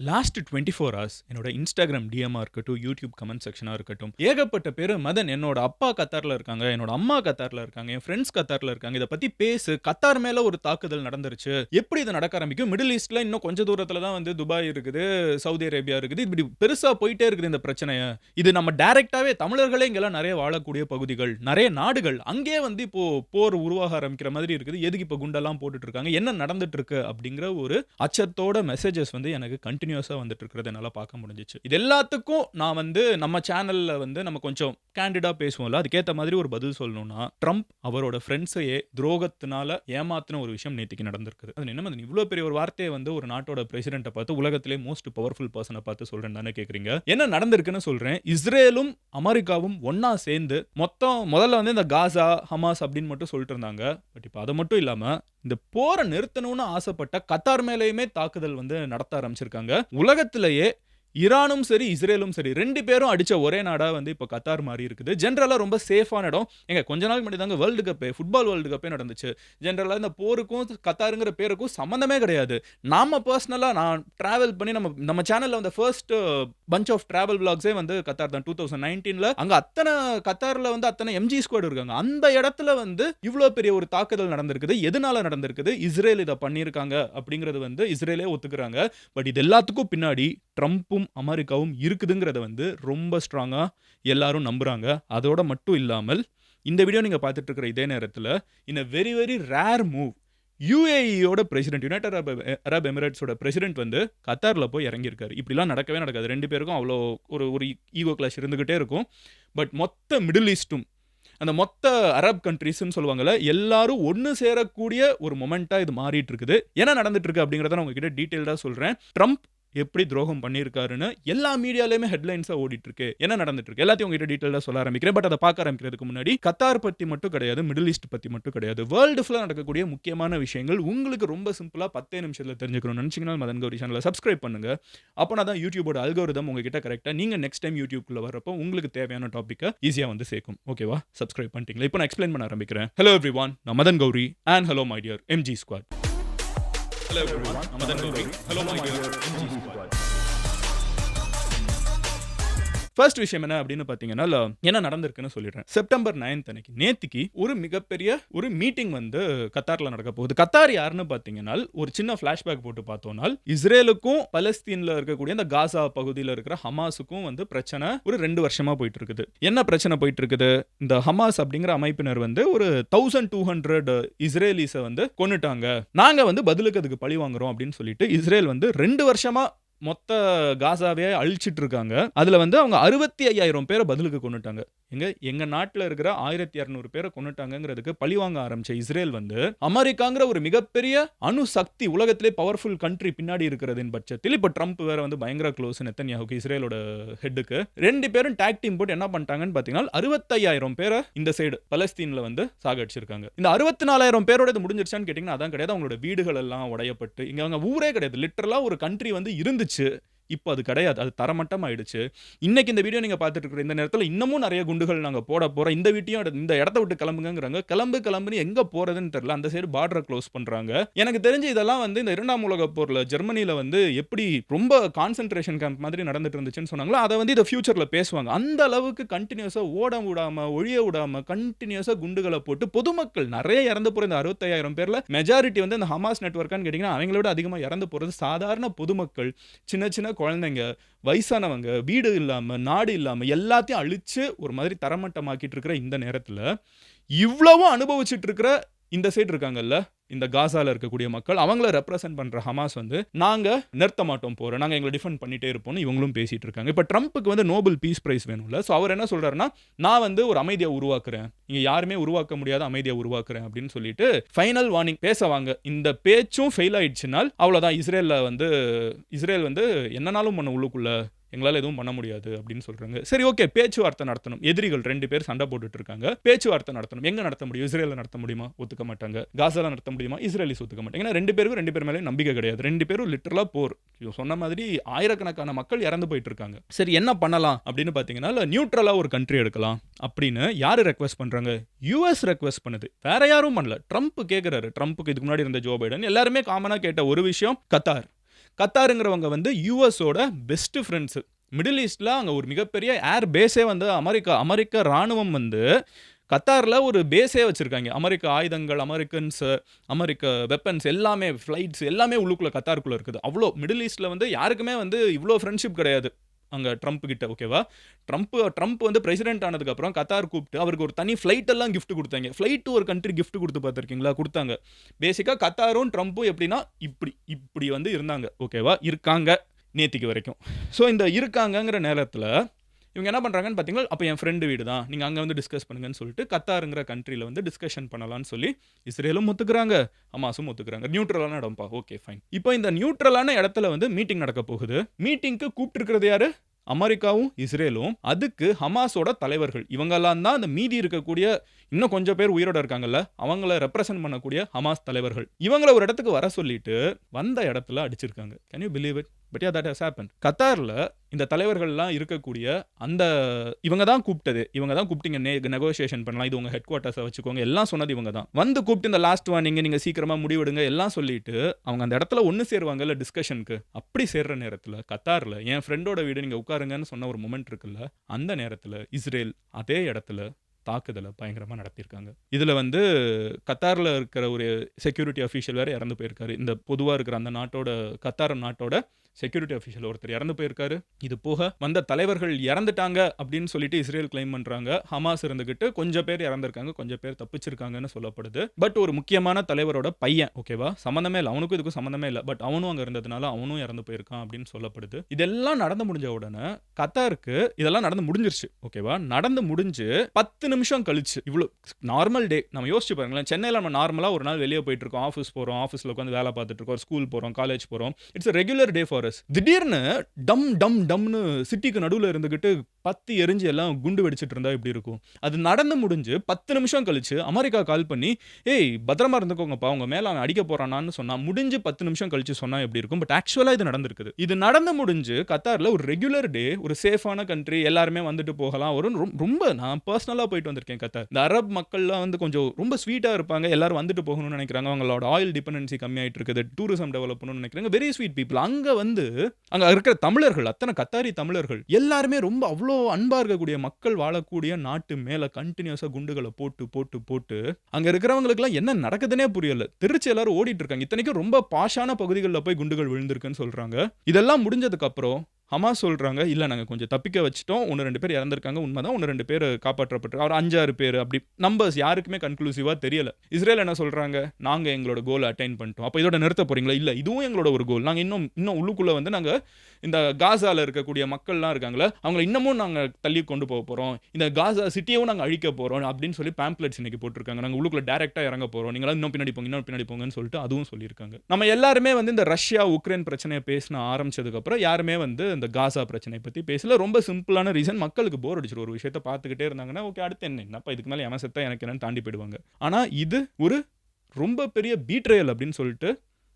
Last 24 hours என்னோட Instagram டிஎம்மாக இருக்கட்டும், YouTube comment செக்ஷனாக இருக்கட்டும், ஏகப்பட்ட பேர் மதன் என்னோட அப்பா கத்தாரில் இருக்காங்க, என்னோட அம்மா கத்தாரில் இருக்காங்க, என் ஃப்ரெண்ட்ஸ் கத்தாரில் இருக்காங்க, இதை பற்றி பேசு, கத்தார் மேலே ஒரு தாக்குதல் நடந்துருச்சு, எப்படி இது நடக்க ஆரம்பிக்கும், மிடில் ஈஸ்ட்டில் இன்னும் கொஞ்சம் தூரத்தில் தான் வந்து துபாய் இருக்குது, சவுதி அரேபியா இருக்குது, இப்படி பெருசாக போயிட்டே இருக்குது இந்த பிரச்சனையை. இது நம்ம டைரெக்டாகவே தமிழர்களே இங்கெல்லாம் நிறைய வாழக்கூடிய பகுதிகள், நிறைய நாடுகள், அங்கேயே வந்து இப்போ போர் உருவாக ஆரம்பிக்கிற மாதிரி இருக்குது. எதுக்கு இப்போ குண்டெல்லாம் போட்டுட்டு இருக்காங்க, என்ன நடந்துட்டு இருக்கு அப்படிங்கிற ஒரு அச்சத்தோட மெசேஜஸ் வந்து எனக்கு கண்டினியூஸா வந்துட்டு இருக்கிறத என்னால பார்க்க முடிஞ்சிச்சு. இது எல்லாத்துக்கும் நான் வந்து நம்ம சேனல்ல வந்து நம்ம கொஞ்சம் கேண்டிடா பேசுவோம்ல, அதுக்கேற்ற மாதிரி ஒரு பதில் சொல்லணும்னா, ட்ரம்ப் அவரோட ஃப்ரெண்ட்ஸையே துரோகத்தினால ஏமாத்தின ஒரு விஷயம் நேத்திக்கு நடந்திருக்குது. அது என்ன இவ்வளோ பெரிய ஒரு வார்த்தையை வந்து ஒரு நாட்டோட பிரசிடென்ட்டை பார்த்து, உலகத்திலே மோஸ்ட் பவர்ஃபுல் பர்சனை பார்த்து சொல்றேன் தானே கேட்குறீங்க. என்ன நடந்திருக்குன்னு சொல்றேன். இஸ்ரேலும் அமெரிக்காவும் ஒன்னா சேர்ந்து முதல்ல வந்து இந்த காசா ஹமாஸ் அப்படின்னு மட்டும் சொல்லிட்டு இருந்தாங்க. பட் இப்போ அதை மட்டும் இல்லாம இந்த போரை நிறுத்தணும்னு ஆசைப்பட்ட கத்தார் மேலேயுமே தாக்குதல் வந்து நடத்த ஆரம்பிச்சிருக்காங்க. உலகத்திலேயே ஈரானும் சரி இஸ்ரேலும் சரி 2 பேரும் அடிச்ச ஒரே நாடா வந்து இப்போ கத்தார் மாறி இருக்குது. ஜெனரலா ரொம்ப சேஃபான இடம். கொஞ்ச நாள் முன்னாடி தாங்க வேர்ல்டு கப்பே, ஃபுட்பால் வேர்ல்டு கப்பே நடந்துச்சு. ஜெனரலா இந்த போருக்கும் கத்தாருங்கிற பேருக்கும் சம்பந்தமே கிடையாது. நாம பர்சனலா நான் டிராவல் பண்ணி நம்ம சேனல்ல வந்து ஃபர்ஸ்ட் பஞ்ச் ஆஃப் டிராவல் vlogsே வந்து கத்தார் தான். 2019ல அங்க அத்தனை கத்தார்ல வந்து அத்தனை எம்ஜி ஸ்குவாட் இருக்காங்க. அந்த இடத்துல வந்து இவ்வளவு பெரிய ஒரு தாக்குதல் நடந்திருக்குது. எதனால நடந்திருக்குது? இஸ்ரேல் இதை பண்ணியிருக்காங்க அப்படிங்கிறது வந்து இஸ்ரேலே ஒத்துக்கிறாங்க. பட் இது எல்லாத்துக்கும் பின்னாடி ட்ரம்ப்பும் அமெரிக்காவும் இருக்குதுங்கிறத வந்து ரொம்ப ஸ்ட்ராங்கா எல்லாரும் நம்புறாங்க. அதோட மட்டும் இல்லாமல் இந்த வீடியோ நீங்க பார்த்துட்டு இருக்கிற இதே நேரத்தில் in a very very rare move யுஏஇயோட பிரசிடென்ட், யுனைடெட் அரப் எமிரேட்ஸோட பிரசிடென்ட் வந்து கத்தாரில் போய் இறங்கியிருக்காரு. இப்படிலாம் நடக்கவே நடக்காது. 2 பேருக்கும் அவ்வளோ ஒரு ஈகோ கிளாஷ் இருந்துகிட்டே இருக்கும். பட் மொத்த மிடில் ஈஸ்ட்டும் அந்த மொத்த அரப் கண்ட்ரீஸ்ன்னு சொல்லுவாங்கல்ல, எல்லாரும் ஒன்று சேரக்கூடிய ஒரு மொமெண்ட்டாக இது மாறிட்டு இருக்குது. என்ன நடந்துட்டு இருக்கு அப்படிங்கிறத நான் உங்ககிட்ட டீட்டெயில்டாக சொல்கிறேன். ட்ரம்ப் எப்படி துரோகம் பண்ணியிருக்காருன்னு எல்லா மீடியாலையுமே ஹெட்லைன்ஸா ஓடிட்டு இருக்கு. என்ன நடந்துட்டு இருக்கு எல்லாத்தையும் உங்ககிட்ட டீட்டெயிலா சொல்ல ஆரம்பிக்கிறேன். பட் அதை பார்க்க ஆரம்பிக்கிறதுக்கு முன்னாடி கத்தார் பத்தி மட்டும் கிடையாது, மிடில் ஈஸ்ட் பத்தி மட்டும் கிடையாது, வேர்ல்டு ஃபுல்லா நடக்கக்கூடிய முக்கியமான விஷயங்கள் உங்களுக்கு ரொம்ப சிம்பிளா 10 நிமிஷத்துல தெரிஞ்சுக்கணும்னு நினைச்சீங்கன்னா மதன் கௌரி சேனலை சப்ஸ்கிரைப் பண்ணுங்க. அப்பனா தான் யூடியூபோட அல்கோரிதம் உங்ககிட்ட கரெக்டா நீங்க நெக்ஸ்ட் டைம் யூடியூப்குள்ள வரப்போ உங்களுக்கு தேவையான டாபிக்கை ஈஸியா வந்து சேர்க்கும். ஓகேவா? சப்ஸ்கிரைப் பண்ணிட்டீங்களா? இப்போ நான் எக்ஸ்பிளைன் பண்ண ஆரம்பிக்கிறேன். ஹலோ எவ்ரிவான், நான் Madan Gowri and hello my dear MG squad. Hello everyone, I'm Madan Gauri. Hello my dear MG Squad. First விஷயம் என்ன அப்படின்னு பார்த்தீங்கன்னா, என்ன நடந்திருக்குன்னு சொல்லிடுறேன். செப்டம்பர் 9 அன்னைக்கு நேத்திக்கு ஒரு மிகப்பெரிய ஒரு மீட்டிங் வந்து கத்தாரில் நடக்க போகுது. கத்தார் யாருன்னு பார்த்தீங்கன்னா, ஒரு சின்ன ஃபிளாஷ்பேக் போட்டு பார்த்தோம்னால், இஸ்ரேலுக்கும் பலஸ்தீனில் இருக்கக்கூடிய இந்த காசா பகுதியில் இருக்கிற ஹமாஸுக்கும் வந்து பிரச்சனை ஒரு 2 வருஷமா போயிட்டு இருக்குது. என்ன பிரச்சனை போயிட்டு இருக்குது? இந்த ஹமாஸ் அப்படிங்கிற அமைப்பினர் வந்து ஒரு 1200 இஸ்ரேலிஸை வந்து கொன்னுட்டாங்க, நாங்க வந்து பதிலுக்கு அதுக்கு பழி வாங்குறோம் அப்படின்னு சொல்லிட்டு இஸ்ரேல் வந்து 2 வருஷமா மொத்த காசாவே அழிச்சிட்டு இருக்காங்க. அதுல வந்து அவங்க 65,000 பேரை பதிலுக்கு கொண்டுட்டாங்க. எங்க நாட்டில் இருக்கிற 1200 பேரை கொண்டுட்டாங்கிறதுக்கு பழிவாங்க ஆரம்பிச்ச இஸ்ரேல் வந்து அமெரிக்காங்கிற ஒரு மிகப்பெரிய அணு சக்தி, உலகத்திலே பவர்ஃபுல் கண்ட்ரி பின்னாடி இருக்கிறதின் பட்சத்தில் இப்போ ட்ரம்ப் வேற வந்து பயங்கர க்ளோஸ் நெத்தன்யாஹுக்கு, இஸ்ரேலோட ஹெட்டுக்கு. 2 பேரும் டாக் டீம் போட்டு என்ன பண்ணிட்டாங்கன்னு பார்த்தீங்கன்னா 65,000 பேரை இந்த சைடு பலஸ்தீன்ல வந்து சாகடிச்சிருக்காங்க. இந்த 64,000 பேரோட இது முடிஞ்சிருச்சான்னு கேட்டீங்கன்னா அதான் கிடையாது. அவங்களோட வீடுகள் எல்லாம் உடையப்பட்டு இங்க அவங்க ஊரே கிடையாது, லிட்டரலா ஒரு கண்ட்ரி வந்து இருந்துச்சு, இப்போ அது கிடையாது, அது தரமட்டம் ஆயிடுச்சு. இன்னைக்கு இந்த வீடியோ நீங்க பார்த்துட்டு இருக்கிற இந்த நேரத்தில் இன்னமும் நிறைய குண்டுகள் நாங்க போட போறோம். இந்த இடத்த விட்டு கிளம்புங்கிறாங்க. கிளம்புன்னு எங்க போறதுன்னு தெரியல. அந்த சைடு பார்டரை க்ளோஸ் பண்றாங்க. எனக்கு தெரிஞ்சு இதெல்லாம் வந்து இந்த 2ஆம் உலகப் போர்ல ஜெர்மனில வந்து எப்படி ரொம்ப கான்சென்ட்ரேஷன் கேம்ப் மாதிரி நடந்துட்டு இருந்துச்சுன்னு சொன்னாங்களோ, அதை வந்து இந்த ஃபியூச்சர்ல பேசுவாங்க. அந்த அளவுக்கு கண்டினியூஸா ஒழிய விடாம கண்டினியூஸா குண்டுகளை போட்டு பொதுமக்கள் நிறைய இறந்து போற இந்த 65,000 பேர்ல மெஜாரிட்டி வந்து இந்த ஹமாஸ் நெட்வொர்க்கான்னு கேட்டீங்கன்னா அவங்களோட அதிகமாக இறந்து போறது சாதாரண பொதுமக்கள், சின்ன சின்ன குழந்தைங்க, வயசானவங்க, வீடு இல்லாம நாடு இல்லாம எல்லாத்தையும் அழிச்சு ஒரு மாதிரி தரமட்டமாக்கிட்டு இருக்கிற இந்த நேரத்தில் இவ்வளவும் அனுபவிச்சுட்டு இருக்கிற இந்த சைடு இருக்காங்கல்ல, இந்த காசால இருக்கக்கூடிய மக்கள், அவங்கள ரெப்ரசென்ட் பண்ற ஹமாஸ் வந்து நாங்க நிறுத்த மாட்டோம் போறோம், நாங்க எங்களை டிஃபெண்ட் பண்ணிட்டே இருப்போம்னு இவங்களும் பேசிட்டு இருக்காங்க. இப்ப ட்ரம்ப்புக்கு வந்து நோபல் பீஸ் பிரைஸ் வேணும்ல, சோ அவர் என்ன சொல்றாருன்னா, நான் வந்து ஒரு அமைதியை உருவாக்குறேன், இங்க யாருமே உருவாக்க முடியாத அமைதியை உருவாக்குறேன் அப்படின்னு சொல்லிட்டு ஃபைனல் வார்னிங் பேசுவாங்க. இந்த பேச்சும் ஃபெயில் ஆயிடுச்சுனால் அவ்வளவுதான், இஸ்ரேல் வந்து என்னனாலும் பண்ண உள்ளுக்குள்ள எங்களால் எதுவும் பண்ண முடியாது அப்படின்னு சொல்றாங்க. சரி, ஓகே, பேச்சுவார்த்தை நடத்தணும். எதிரிகள் 2 பேர் சண்டை போட்டுட்டு இருக்காங்க, பேச்சுவார்த்தை நடத்தணும். எங்க நடத்த முடியும்? இஸ்ரேல நடத்த முடியுமா? ஒத்துக்க மாட்டாங்க. காசால நடத்த முடியுமா? இஸ்ரேலிஸ் ஒத்துக்க மாட்டாங்க. ஏன்னா 2 பேர் மேலே நம்பிக்கை கிடையாது. 2 பேரும் லிட்டரலா போர். சொன்ன மாதிரி ஆயிரக்கணக்கான மக்கள் இறந்து போயிட்டு இருக்காங்க. சரி, என்ன பண்ணலாம் அப்படின்னு பாத்தீங்கன்னா, நியூட்ரலா ஒரு கண்ட்ரி எடுக்கலாம் அப்படின்னு யாரு ரெக்வெஸ்ட் பண்றாங்க? யுஎஸ் ரெக்வெஸ்ட் பண்ணுது, வேற யாரும் பண்ணல. ட்ரம்ப் கேட்கிறாரு. ட்ரம்ப்புக்கு இதுக்கு முன்னாடி இருந்த ஜோ பைடன் எல்லாருமே காமனா கேட்ட ஒரு விஷயம் கத்தார். கத்தாருங்கிறவங்க வந்து யுஎஸோட பெஸ்ட் ஃப்ரெண்ட்ஸ். மிடில் ஈஸ்ட்ல அங்க ஒரு மிகப்பெரிய ஏர் பேஸே வந்து அமெரிக்க ராணுவம் வந்து கத்தார்ல ஒரு பேஸே வச்சிருக்காங்க. அமெரிக்க ஆயுதங்கள், அமெரிக்க வெப்பன்ஸ் எல்லாமே, ஃபிளைட்ஸ் எல்லாமே உள்ளுக்குள்ள கத்தாருக்குள்ள இருக்குது. அவ்வளோ மிடில் ஈஸ்ட்ல வந்து யாருக்குமே வந்து இவ்வளோ ஃப்ரெண்ட்ஷிப் கிடையாது அங்க ட்ரம்ப் கிட்ட. ஓகேவா? ட்ரம்ப் வந்து பிரசிடென்ட் ஆனதுக்கு அப்புறம் கத்தார் கூப்பிட்டு அவருக்கு ஒரு தனி ஃபிளைட் எல்லாம் கிஃப்ட் கொடுத்தாங்க. ஃபிளைட் ஒரு கண்ட்ரி கிஃப்ட் கொடுத்து பார்த்துருக்கீங்களா? கொடுத்தாங்க. பேசிக்கா கத்தாரும் ட்ரம்ப்பும் எப்படின்னா இப்படி வந்து இருந்தாங்க. ஓகேவா? இருக்காங்க நேத்திக்கு வரைக்கும். ஸோ இந்த இருக்காங்கங்கிற நேரத்தில் இவங்க என்ன பண்ணுறாங்கன்னு பார்த்தீங்கன்னா, அப்போ என் ஃப்ரெண்டு வீடு தான், நீங்கள் அங்கே வந்து டிஸ்கஸ் பண்ணுங்கன்னு சொல்லிட்டு கத்தாருங்கிற கண்ட்ரியில் வந்து டிஸ்கஷன் பண்ணலான்னு சொல்லி இஸ்ரேலும் ஒத்துக்கிறாங்க, ஹமாஸும் ஒத்துக்கிறாங்க. நியூட்ரலான இடம்ப்பா, ஓகே ஃபைன். இப்போ இந்த நியூட்ரலான இடத்துல வந்து மீட்டிங் நடக்க போகுது. மீட்டிங்க்கு கூப்பிட்டுருக்கிறது யாரு? அமெரிக்காவும் இஸ்ரேலும். அதுக்கு ஹமாஸோட தலைவர்கள் இவங்கெல்லாம் தான் அந்த மீதி இருக்கக்கூடிய இன்னும் கொஞ்சம் பேர் உயிரோட இருக்காங்கல்ல, அவங்கள ரெப்ரசன்ட் பண்ணக்கூடிய ஹமாஸ் தலைவர்கள். இவங்கள ஒரு இடத்துக்கு வர சொல்லிட்டு வந்த இடத்துல அடிச்சிருக்காங்க. Can you believe it? But yeah, that has happen. கத்தார்ல இந்த தலைவர்கள்லாம் இருக்கக்கூடிய அந்த இவங்க தான் கூப்பிட்டது, இவங்க தான் கூப்பிட்டீங்க நெகோசியேஷன் பண்ணலாம், இது உங்க ஹெட் குவார்ட்டர்ஸை வச்சுக்கோங்க, எல்லாம் சொன்னது இவங்க தான். வந்து கூப்பிட்டு இந்த லாஸ்ட் வார்னிங், நீங்க சீக்கிரமா முடிவெடுங்க எல்லாம் சொல்லிட்டு அவங்க அந்த இடத்துல ஒன்று சேருவாங்கல்ல டிஸ்கஷனுக்கு. அப்படி சேர்ற நேரத்தில் கத்தார்ல என் ஃப்ரெண்டோட வீடு நீங்க உட்காருங்கன்னு சொன்ன ஒரு மொமெண்ட் இருக்குல்ல, அந்த நேரத்தில் இஸ்ரேல் அதே இடத்துல தாக்குதலை பயங்கரமாக நடத்தியிருக்காங்க. இதில் வந்து கத்தாரில் இருக்கிற ஒரு செக்யூரிட்டி அஃபீஷியல் வேறு இறந்து போயிருக்காரு. இந்த பொதுவாக இருக்கிற அந்த நாட்டோட கத்தார் நாட்டோட செக்யூரிட்டி அஃபீஷியல் ஒருத்தர் இறந்து போயிருக்காரு. இது போக வந்த தலைவர்கள் இறந்துட்டாங்க அப்படின்னு சொல்லிட்டு இஸ்ரேல் கிளைம் பண்ணுறாங்க. ஹமாஸ் இருந்துக்கிட்டு கொஞ்சம் பேர் இறந்துருக்காங்க, கொஞ்சம் பேர் தப்பிச்சிருக்காங்கன்னு சொல்லப்படுது. பட் ஒரு முக்கியமான தலைவரோட பையன், ஓகேவா, சம்மந்தமே இல்லை, அவனுக்கும் இதுக்கும் சம்மந்தமே இல்லை, பட் அவனும் அங்கே இருந்ததுனால அவனும் இறந்து போயிருக்கான் அப்படின்னு சொல்லப்படுது. இதெல்லாம் நடந்து முடிஞ்ச உடனே கத்தாருக்கு இதெல்லாம் நடந்து முடிஞ்சிருச்சு. ஓகேவா? நடந்து முடிஞ்சு 10 நிமிஷம் கழிச்சு, இவ்வளோ நார்மல் டே நம்ம யோசிச்சு பாருங்களேன். சென்னையில் நம்ம நார்மலாக ஒரு நாள் வெளியே போயிட்டு இருக்கோம், ஆஃபீஸ் போகிறோம், ஆஃபீஸில் உட்காந்து வேலை பார்த்துட்டு இருக்கோம், ஸ்கூல் போகிறோம், காலேஜ் போகிறோம், it's regular day for us. திடீர்னு டம்னு சிட்டிக்கு நடுவில் இருந்துகிட்டு பத்தி எரிஞ்சு எல்லாம் குண்டு வெடிச்சிட்டு இருந்தா எப்படி இருக்கும்? அது நடந்து முடிஞ்சு 10 நிமிஷம் கழிச்சு அமெரிக்கா கால் பண்ணி, ஏய் பத்திரமா இருந்துக்கோங்கப்பா, உங்க மேல அவன் அடிக்க போறானான்னு சொன்னா, முடிஞ்சு 10 நிமிஷம் கழிச்சு சொன்னா எப்படி இருக்கும்? பட் ஆக்சுவலா இது நடந்திருக்குது. இது நடந்து முடிஞ்சு கத்தார்ல ஒரு ரெகுலர் டே, ஒரு சேஃபான கண்ட்ரி, எல்லாருமே வந்துட்டு போகலாம். ஒரு ரொம்ப நான் பர்சனலா போயிட்டு வந்திருக்கேன் கத்தார். இந்த அரப் மக்கள்லாம் வந்து கொஞ்சம் ரொம்ப ஸ்வீட்டா இருப்பாங்க, எல்லாரும் வந்துட்டு போகணும்னு நினைக்கிறாங்க, அவங்களோட ஆயில் டிபெண்டன்சி கம்மியாயிட்டு இருக்குது, டூரிசம் டெவலப் பண்ணணும்னு நினைக்கிறாங்க, வெரி ஸ்வீட் பீப்புள். அங்க வந்து அங்க இருக்கிற தமிழர்கள், அத்தனை கத்தாரி தமிழர்கள் எல்லாருமே ரொம்ப அவ்வளோ அன்பா இருக்கக்கூடிய மக்கள் வாழக்கூடிய நாட்டு மேல கண்டினியூஸா குண்டுகளை போட்டு போட்டு போட்டு அங்க இருக்கிறவங்களுக்கு எல்லாம் என்ன நடக்குதுன்னே புரியல. திருச்சி எல்லாரும் ஓடிட்டு இருக்காங்க. இத்தனைக்கும் ரொம்ப பாஷான பகுதிகளில் போய் குண்டுகள் விழுந்திருக்குன்னு சொல்றாங்க. இதெல்லாம் முடிஞ்சதுக்கு அப்புறம் ஹமாஸ் சொல்றாங்க, இல்ல நாங்க கொஞ்சம் தப்பிக்க வச்சிட்டோம், 1-2 பேர் இறந்திருக்காங்க, உண்மைதான், 1-2 பேர் காப்பாற்றப்பட்டு ஒரு 5-6 பேர், அப்படி நம்பர்ஸ் யாருக்குமே கன்க்ளூசிவா தெரியல. இஸ்ரேல் என்ன சொல்றாங்க, நாங்க எங்களோட கோல் அட்டைன் பண்ணிட்டோம், அப்ப இதோட நிறுத்த போறீங்களா? இல்ல, இதுவும் எங்களோட ஒரு கோல், நாங்க இன்னும் உள்ளுக்குள்ள வந்து நாங்க இந்த காசால இருக்கக்கூடிய மக்கள்லாம் இருக்காங்களே அவங்களை இன்னமும் நாங்க தள்ளி கொண்டு போக போறோம், இந்த காசா சிட்டியவும் நாங்க அழிக்க போறோம் அப்படின்னு சொல்லி பேம்ப்ளெட்ஸ் இன்னைக்கு போட்டிருக்காங்க. நாங்க உள்ளுக்குள்ள டைரக்டா இறங்க போறோம், நீங்களா இன்னும் பின்னாடி போங்கன்னு சொல்லிட்டு அதுவும் சொல்லியிருக்காங்க. நம்ம எல்லாருமே வந்து இந்த ரஷ்யா உக்ரைன் பிரச்சனையை பேசின ஆரம்பிச்சதுக்கு அப்புறம் யாருமே வந்து இந்த காசா பிரச்சனை பத்தி பேசல. ரொம்ப சிம்பிளான ரீசன், மக்களுக்கு போர் அடிச்சிடும். ஒரு விஷயத்தை பார்த்துக்கிட்டே இருந்தாங்கன்னா ஓகே அடுத்து என்னப்பா இதுக்கு மேலே எவன் செத்தா எனக்கு என்னன்னு தாண்டி போயிடுவாங்க. ஆனா இது ஒரு ரொம்ப பெரிய பீட்ரேயல் அப்படின்னு சொல்லிட்டு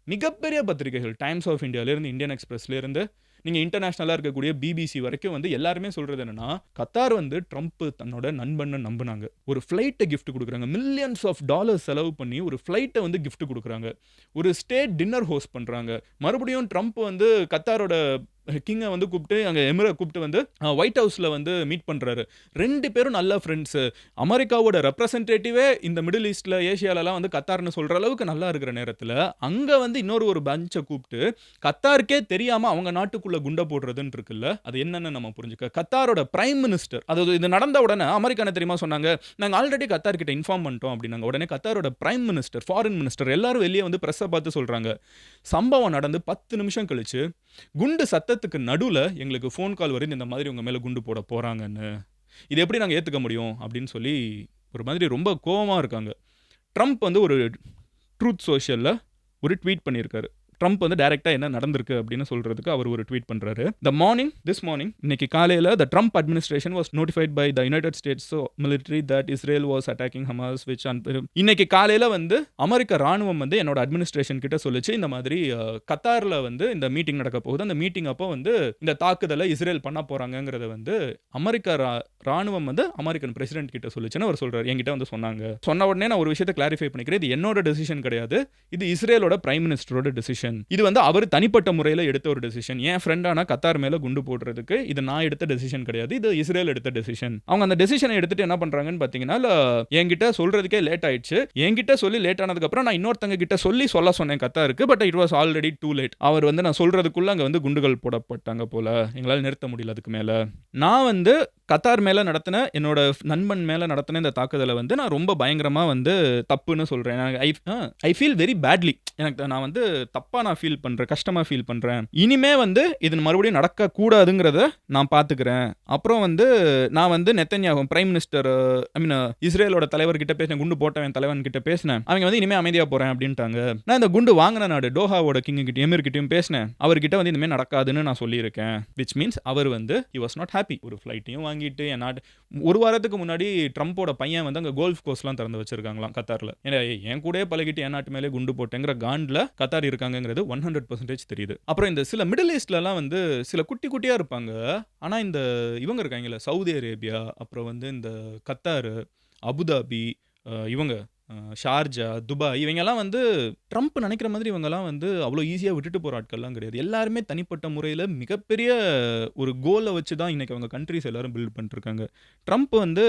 மிகப்பெரிய பத்திரிகைகள், டைம்ஸ் ஆஃப் இந்தியாவிலேருந்து, இந்தியன் எக்ஸ்பிரஸ்லேருந்து, நீங்கள் இன்டர்நேஷனலாக இருக்கக்கூடிய பிபிசி வரைக்கும் வந்து எல்லாருமே சொல்கிறது என்னன்னா, கத்தார் வந்து ட்ரம்ப் தன்னோட நண்பன்னு நம்பினாங்க. ஒரு ஃப்ளைட்டை கிஃப்ட் கொடுக்குறாங்க, மில்லியன்ஸ் ஆஃப் டாலர்ஸ் செலவு பண்ணி ஒரு ஃப்ளைட்டை வந்து கிஃப்ட் கொடுக்குறாங்க, ஒரு ஸ்டேட் டின்னர் ஹோஸ்ட் பண்ணுறாங்க. மறுபடியும் ட்ரம்ப் வந்து கத்தாரோட கிங்கை வந்து கூப்பிட்டு அங்கே எமிரை கூப்பிட்டு வந்து ஒயிட் ஹவுஸில் வந்து மீட் பண்ணுறாரு. 2 பேரும் நல்ல ஃப்ரெண்ட்ஸு. அமெரிக்காவோட ரெப்ரசன்டேட்டிவே இந்த மிடில் ஈஸ்டில் ஏஷியாலலாம் வந்து கத்தார்னு சொல்கிற அளவுக்கு நல்லா இருக்கிற நேரத்தில் அங்கே வந்து இன்னொரு பஞ்சை கூப்பிட்டு கத்தாருக்கே தெரியாமல் அவங்க நாட்டுக்குள்ளே குண்டை போடுறதுன்னு இருக்குல்ல, அது என்னென்னு நம்ம புரிஞ்சுக்க. கத்தாரோட பிரைம் மினிஸ்டர், அதாவது இது நடந்த உடனே அமெரிக்கா என்ன தெரியுமா சொன்னாங்க, நாங்கள் ஆல்ரெடி கத்தார்கிட்ட இன்ஃபார்ம் பண்ணிட்டோம் அப்படின்னாங்க. உடனே கத்தாரோட பிரைம் மினிஸ்டர், ஃபாரின் மினிஸ்டர் எல்லாரும் வெளியே வந்து ப்ரெஸ்ஸை பார்த்து சொல்கிறாங்க, சம்பவம் நடந்து 10 நிமிஷம் கழிச்சு குண்டு சத்தத்துக்கு நடுவில் எங்களுக்கு ஃபோன் கால் வருது, இந்த மாதிரி உங்கள் மேலே குண்டு போட போகிறாங்கன்னு. இது எப்படி நாங்கள் ஏற்றுக்க முடியும் அப்படின்னு சொல்லி ஒரு மாதிரி ரொம்ப கோவமாக இருக்காங்க. ட்ரம்ப் வந்து ஒரு ட்ரூத் சோஷியலில் ஒரு ட்வீட் பண்ணியிருக்காரு. ட்ரம்ப் வந்து டைரெக்டாக என்ன நடந்திருக்கு அப்படின்னு சொல்கிறதுக்கு அவர் ஒரு ட்வீட் பண்ணுறாரு. திஸ் மார்னிங் இன்னைக்கு காலையில் the Trump administration was notified by the United States military that Israel was attacking Hamas which இன்னைக்கு காலையில் வந்து அமெரிக்க ராணுவம் வந்து என்னோட அட்மினிஸ்ட்ரேஷன் கிட்ட சொல்லிச்சு, இந்த மாதிரி கத்தாரில் வந்து இந்த மீட்டிங் நடக்க போகுது, அந்த மீட்டிங் அப்போ வந்து இந்த தாக்குதலை இஸ்ரேல் பண்ண போகிறாங்கங்கிறத வந்து அமெரிக்க ராணுவம் வந்து அமெரிக்கன் பிரசிடென்ட் கிட்ட சொல்லுச்சுன்னு அவர் சொல்றாரு. என்கிட்ட வந்து சொன்னாங்க. சொன்ன உடனே நான் ஒரு விஷயத்தை கிளாரிஃபை பண்ணிக்கிறேன். இது என்னோட டெசிஷன் கிடையாது. இது இஸ்ரேலோட பிரைம் மினிஸ்டரோட டெசிஷன். இது வந்து அவர் தனிப்பட்ட முறையில் எடுத்த ஒரு டெசிஷன். என் ஃப்ரெண்டான கத்தார் மேல குண்டு போடுறதுக்கு இது நான் எடுத்த டெசிஷன் கிடையாது. இது இஸ்ரேல் எடுத்த டெசிஷன். அவங்க அந்த டெசிஷனை எடுத்துட்டு என்ன பண்றாங்கன்னு பாத்தீங்கன்னா, என்கிட்ட சொல்றதுக்கே லேட் ஆயிடுச்சு. என்கிட்ட சொல்லி லேட் ஆனதுக்கு அப்புறம் நான் இன்னொருத்தங்க கிட்ட சொல்ல சொன்னேன் கத்தாருக்கு. But it was already too late. அவர் வந்து நான் சொல்றதுக்குள்ள அங்க வந்து குண்டுகள் போடப்பட்டாங்க போல. எங்களால் நிறுத்த முடியல அதுக்கு மேல. நான் வந்து கத்தார் மேல நடத்தின என்னோட நண்பன் மேல நடத்தின இந்த தாக்குதலை வந்து நான் ரொம்ப பயங்கரமா வந்து தப்புன்னு சொல்றேன். I feel very badly. எனக்கு நான் வந்து தப்பா நான் ஃபீல் பண்றேன், கஷ்டமா ஃபீல் பண்றேன். இனிமே வந்து இது மறுபடியும் நடக்க கூடாதுங்கிறத நான் பாத்துக்கிறேன். அப்புறம் வந்து நான் வந்து நெத்தன்யாகு பிரைம் மினிஸ்டர் இஸ்ரேலோட தலைவர் கிட்ட பேசினேன், குண்டு போட்டவன் தலைவன் கிட்ட பேசினேன். அவங்க வந்து இனிமே அமைதியா போறேன் அப்படின்ட்டாங்க. நான் இந்த குண்டு வாங்கின நாடு டோஹாவோட கிங் கிட்ட எமிர் கிட்டயும் பேசினேன். அவர்கிட்ட வந்து இனிமே நடக்காதுன்னு நான் சொல்லியிருக்கேன். விச் மீன்ஸ் அவர் வந்து he was not happy. ஒரு ஃபிளைட்டையும் வாங்கிட்டு என் நாட்டு ஒரு வாரத்துக்கு முன்னாடி ட்ரம்போட பையன் வந்து அங்க கோல்ஃப் கோர்ஸ்லாம் திறந்து வச்சிருக்காங்களாம் கத்தார்ல. என் கூட பழகிட்டு என் நாட்டு மேலே குண்டு போட்டேங்கிற காண்ட்ல கத்தார் இருக்காங்கிறது 100% தெரியுது. அப்புறம் இந்த சில மிடில் ஈஸ்ட்லலாம் வந்து சில குட்டி குட்டியா இருப்பாங்க. ஆனா இந்த இவங்க இருக்காங்கல்ல, சவுதி அரேபியா, அப்புறம் வந்து இந்த கத்தார், அபுதாபி, இவங்க ஷார்ஜா, துபாய், இவங்கெல்லாம் வந்து ட்ரம்ப் நினைக்கிற மாதிரி இவங்கெல்லாம் வந்து அவ்வளோ ஈஸியாக விட்டுட்டு போகிற ஆட்கள்லாம் கிடையாது. எல்லாருமே தனிப்பட்ட முறையில் மிகப்பெரிய ஒரு கோலை வச்சு தான் இன்றைக்கி அவங்க கண்ட்ரிஸ் எல்லாரும் பில்ட் பண்ணிட்டுருக்காங்க. ட்ரம்ப் வந்து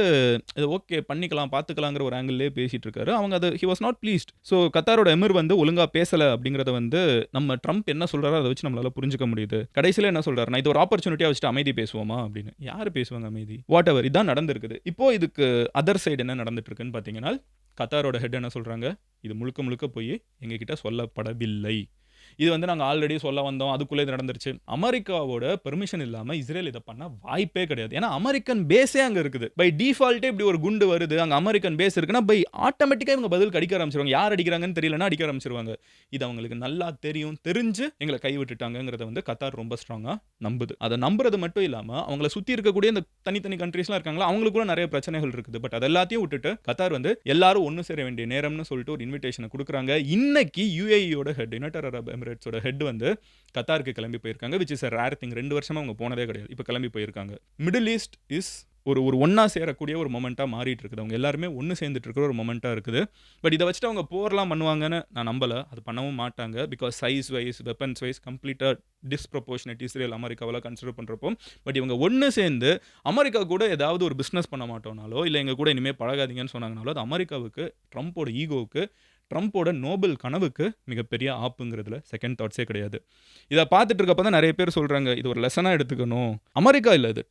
இது ஓகே பண்ணிக்கலாம் பார்த்துக்கலாங்கிற ஒரு ஆங்கிள்லேயே பேசிகிட்டு இருக்காரு. அவங்க அது he was not pleased. So கத்தாரோட எமிர் வந்து ஒழுங்காக பேசலை அப்படிங்கிறத வந்து நம்ம ட்ரம்ப் என்ன சொல்கிறாரோ அதை வச்சு நம்மளால் புரிஞ்சுக்க முடியுது. கடைசியில் என்ன சொல்கிறாரு, நான் இது ஒரு ஆப்பர்ச்சுனிட்டியாக வச்சுட்டு அமைதி பேசுவோமா அப்படின்னு. யார் பேசுவாங்க அமைதி? வாட் எவர், இதான் நடந்திருக்குது. இப்போ இதுக்கு அதர் சைடு என்ன நடந்துட்டு இருக்குன்னு பார்த்தீங்கன்னா, கத்தாரோட ஹெட் என்ன சொல்கிறாங்க, இது முழுக்க முழுக்க போய் எங்ககிட்ட சொல்லப்படவில்லை. இது வந்து நாங்கள் ஆல்ரெடி சொல்ல வந்தோம், அதுக்குள்ளே இது நடந்துருச்சு. அமெரிக்காவோட பெர்மிஷன் இல்லாமல் இஸ்ரேல் இதை பண்ண வாய்ப்பே கிடையாது. ஏன்னா அமெரிக்கன் பேஸே அங்கே இருக்குது. பை டிஃபால்ட்டே இப்படி ஒரு குண்டு வருது, அங்கே அமெரிக்கன் பேஸ் இருக்குன்னா பை ஆட்டோமேட்டிக்காக இவங்க பதில் அடிக்க ஆரம்பிச்சிருவாங்க. யார் அடிக்கிறாங்கன்னு தெரியலன்னா அடிக்க ஆரம்பிச்சிருவாங்க. இது அவங்களுக்கு நல்லா தெரிஞ்சு எங்களை கைவிட்டுட்டாங்கிறத வந்து கத்தார் ரொம்ப ஸ்ட்ராங்காக நம்புது. அதை நம்புறது மட்டும் இல்லாமல் அவங்கள சுற்றி இருக்கக்கூடிய இந்த தனித்தனி கண்ட்ரீஸ்லாம் இருக்காங்களா, அவங்களுக்கு கூட நிறைய பிரச்சனைகள் இருக்குது. பட் அது எல்லாத்தையும் விட்டுட்டு கத்தார் வந்து எல்லாரும் ஒன்று சேர வேண்டிய நேரம்னு சொல்லிட்டு ஒரு இன்விடேஷனை கொடுக்குறாங்க. இன்னைக்கு யுஏஇயோட ஹெட், யுனைடெட் அரப் எமிரேட்ஸோட ஹெட் வந்து கத்தாருக்கு கிளம்பி போயிருக்காங்க. Which is a rare thing. 2 வருஷமா அவங்க போனதே கிடையாது. இப்போ கிளம்பி போயிருக்காங்க. மிடில் ஈஸ்ட் இஸ் ஒரு ஒன்றா சேரக்கூடிய ஒரு மொமெண்ட்டாக மாறிட்டு இருக்குது. அவங்க எல்லாருமே ஒன்று சேர்ந்துட்டு இருக்கிற ஒரு மொமெண்ட்டாக இருக்குது. பட் இதை வச்சுட்டு அவங்க போர்லாம் பண்ணுவாங்கன்னு நான் நம்பலை. அது பண்ணவும் மாட்டாங்க. Because size wise, weapons wise கம்ப்ளீட்டாக டிஸ்ப்ரொபோர்ஷனேட் இஸ்ரேல் அமெரிக்காவெல்லாம் கன்சிடர் பண்ணுறப்போ. பட் இவங்க ஒன்று சேர்ந்து அமெரிக்கா கூட ஏதாவது ஒரு பிஸ்னஸ் பண்ண மாட்டோம்னாலோ, இல்லை எங்கள் கூட இனிமேல் பழகாதீங்கன்னு சொன்னாங்கனாலோ, அது அமெரிக்காவுக்கு, ட்ரம்ப்போட ஈகோவுக்கு, ட்ரம்ப்போட நோபல் கனவுக்கு மிகப்பெரிய ஆப்புங்கிறதுல செகண்ட் தாட்ஸே கிடையாது. இதை பார்த்துட்டு இருக்கப்போ தான் நிறைய பேர் சொல்கிறாங்க, இது ஒரு லெசனாக எடுத்துக்கணும். அமெரிக்கா இல்லை, இது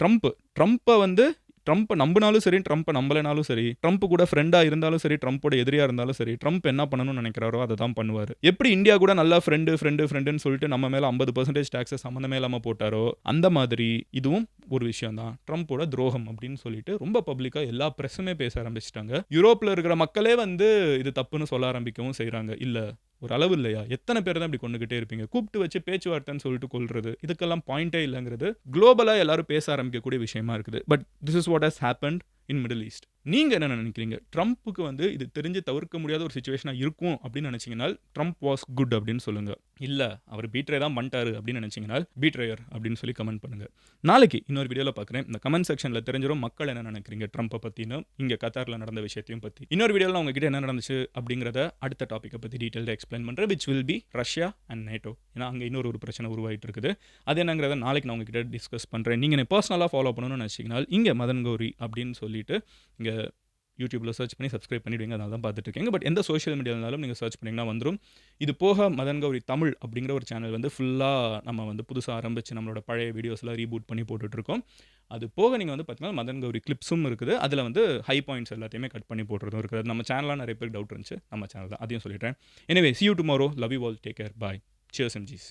ட்ரம்ப்பை வந்து ட்ரம்ப்பை நம்பினாலும் சரி, ட்ரம்ப்பை நம்பலைனாலும் சரி, ட்ரம்ப் கூட ஃப்ரெண்டாக இருந்தாலும் சரி, ட்ரம்ப்போட எதிரியாக இருந்தாலும் சரி, ட்ரம்ப் என்ன பண்ணணும்னு நினைக்கிறாரோ அதை தான் பண்ணுவார். எப்படி இந்தியா கூட நல்லா ஃப்ரெண்டுன்னு சொல்லிட்டு நம்ம மேலே 50% டாக்ஸஸ் சம்மந்தமே இல்லாமல் போட்டாரோ, அந்த மாதிரி இதுவும் ஒரு விஷயம் தான். ட்ரம்ப்போட துரோகம் அப்படின்னு சொல்லிட்டு ரொம்ப பப்ளிக்காக எல்லா பிரஸுமே பேச ஆரம்பிச்சிட்டாங்க. யூரோப்பில் இருக்கிற மக்களே வந்து இது தப்புன்னு சொல்ல ஆரம்பிக்கவும் செய்கிறாங்க. இல்லை, ஒரு அளவு இல்லையா? எத்தனை பேர் தான் இப்படி கொண்டுகிட்டே இருப்பீங்க? கூப்பிட்டு வச்சு பேச்சுவார்த்தைன்னு சொல்லிட்டு கொள்றது, இதுக்கெல்லாம் பாயிண்டே இல்லைங்கிறது குளோபலாக எல்லாரும் பேச ஆரம்பிக்கக்கூடிய விஷயமா இருக்குது. But this is what has happened in Middle East. நீங்கள் என்ன நினைக்கிறீங்க? ட்ரம்ப்புக்கு வந்து இது தெரிஞ்சு தவிர்க்க முடியாத ஒரு சுச்சுவேஷனாக இருக்கும் அப்படின்னு நினச்சிங்கன்னா ட்ரம்ப் வாஸ் குட் அப்படின்னு சொல்லுங்கள். இல்லை, அவர் பீட்ரே தான் பண்ணிட்டாரு அப்படின்னு நினச்சிங்கன்னா பீட்ரேயர் அப்படின்னு சொல்லி கமெண்ட் பண்ணுங்கள். நாளைக்கு இன்னொரு வீடியோவில் பார்க்குறேன். இந்த கமெண்ட் செக்ஷனில் தெரிஞ்சிடும் மக்கள் என்ன நினைக்கிறீங்க ட்ரம்ப்பை பற்றினு, இங்கே கத்தாரில் நடந்த விஷயத்தையும் பற்றி. இன்னொரு வீடியோவில் உங்ககிட்ட என்ன நடந்துச்சு அப்படிங்கிறத அடுத்த டாப்பிக்கை பற்றி டீட்டெயிலாக எக்ஸ்பிளைன் பண்ணுறேன். Which will be Russia and NATO. ஏன்னா அங்கே இன்னொரு பிரச்சனை உருவாகிட்டு இருக்குது. அது என்னங்கிறத நாளைக்கு நான் உங்ககிட்ட டிஸ்கஸ் பண்ணுறேன். நீங்கள் என்ன பர்சனலாக ஃபாலோ பண்ணணும்னு நினச்சிங்கன்னா இங்கே மதன் கௌரி அப்படின்னு சொல்லிட்டு இங்கே யூடியூப்பில் சர்ச் பண்ணி சப்ஸ்கிரைப் பண்ணிவிடுங்க. அதனால தான் பார்த்துட்டு இருக்கீங்க. பட் எந்த சோஷியல் மீடியாவினாலும் நீங்கள் சர்ச் பண்ணிங்கன்னா வந்துடும். இது போக மதன் கௌரி தமிழ் அப்படிங்கிற ஒரு சேனல் வந்து ஃபுல்லாக நம்ம வந்து புதுசாக ஆரம்பித்து நம்மளோட பழைய வீடியோஸ்லாம் ரீபூட் பண்ணி போட்டுட்ருக்கோம். அது போக நீங்கள் வந்து பார்த்தீங்கன்னா மதன் கௌரி கிளிப்ஸும் இருக்குது. அதில் வந்து ஹை பாயிண்ட்ஸ் எல்லாத்தையுமே கட் பண்ணி போட்டுறதும் இருக்குது. நம்ம சேனலாக நிறைய பேருக்கு டவுட் இருந்துச்சு, நம்ம சேனல் தான், அதையும் சொல்லிட்டேன். Anyway, see you tomorrow. Love you all. Take care. Bye. Cheers MGs.